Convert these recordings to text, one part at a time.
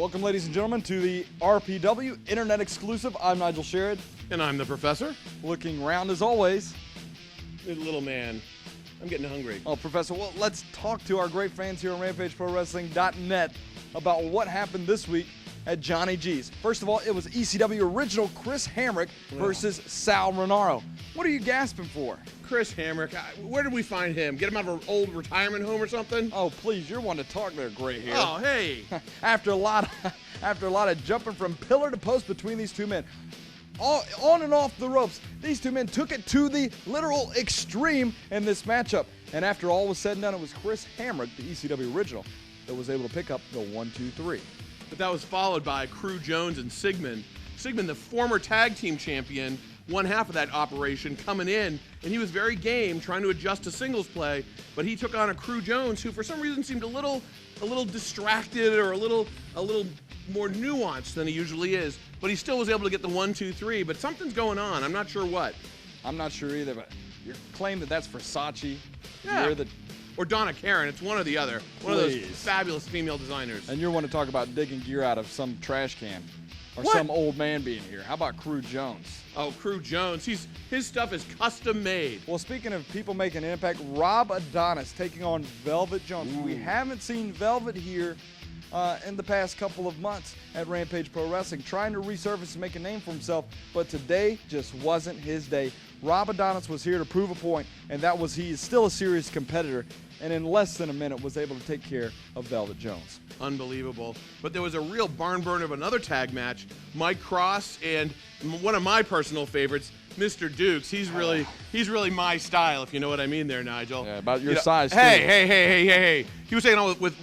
Welcome, ladies and gentlemen, to the RPW Internet Exclusive. I'm Nigel Sherrod. And I'm the professor. Looking round as always. Little man, I'm getting hungry. Oh, Professor, well, let's talk to our great fans here on RampageProWrestling.net about what happened this week at Johnny G's. First of all, it was ECW original Chris Hamrick versus Sal Renaro. What are you gasping for? Chris Hamrick, where did we find him? Get him out of an old retirement home or something? Oh, please, you're one to talk there, gray hair. Oh, hey. After a lot of jumping from pillar to post between these two men, on and off the ropes, these two men took it to the literal extreme in this matchup. And after all was said and done, it was Chris Hamrick, the ECW original, that was able to pick up the 1-2-3. But that was followed by Crew Jones and Sigmund. Sigmund, the former tag team champion, one half of that operation, coming in, and he was very game, trying to adjust to singles play, but he took on a Crew Jones who for some reason seemed a little distracted or a little more nuanced than he usually is, but he still was able to get the 1-2-3, but something's going on. I'm not sure what. I'm not sure either, but you claim that that's Versace. Yeah. You're the, or Donna Karen. It's one or the other. One of those fabulous female designers. and you're one to talk about digging gear out of some trash can or What? some old man being here. How about Crew Jones? Oh, Crew Jones. His stuff is custom made. Well, speaking of people making an impact, Rob Adonis taking on Velvet Jones. We haven't seen Velvet here in the past couple of months at Rampage Pro Wrestling, trying to resurface and make a name for himself, but today just wasn't his day. Rob Adonis was here to prove a point, and that was he is still a serious competitor, and in less than a minute was able to take care of Velvet Jones. Unbelievable. But there was a real barn burner of another tag match. Mike Cross and one of my personal favorites, Mr. Dukes. He's really my style, if you know what I mean there, Nigel. Yeah, about your size, too. Hey. He was taking on with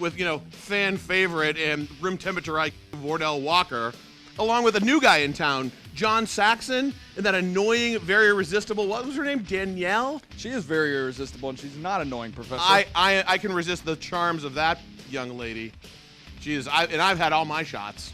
fan favorite and room temperature Wardell Walker, along with a new guy in town, John Saxon, and that annoying, very irresistible, what was her name, Danielle? She is very irresistible, and she's not annoying, Professor. I can resist the charms of that young lady. I've had all my shots.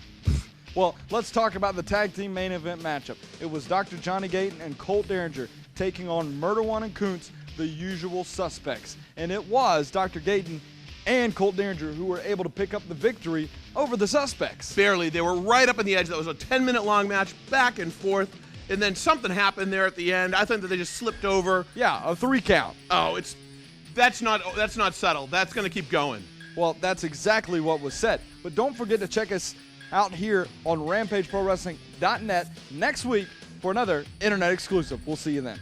Well, let's talk about the tag team main event matchup. It was Dr. Johnny Gayton and Colt Derringer taking on Murder One and Kuntz, the usual suspects. And it was Dr. Gayton and Colt Derringer who were able to pick up the victory over the suspects. Barely. They were right up on the edge. That was a 10-minute long match, back and forth. And then something happened there at the end. I think that they just slipped over. Yeah, a 3 count. Oh, that's not subtle. That's going to keep going. Well, that's exactly what was said. But don't forget to check us out here on RampageProWrestling.net next week for another Internet Exclusive. We'll see you then.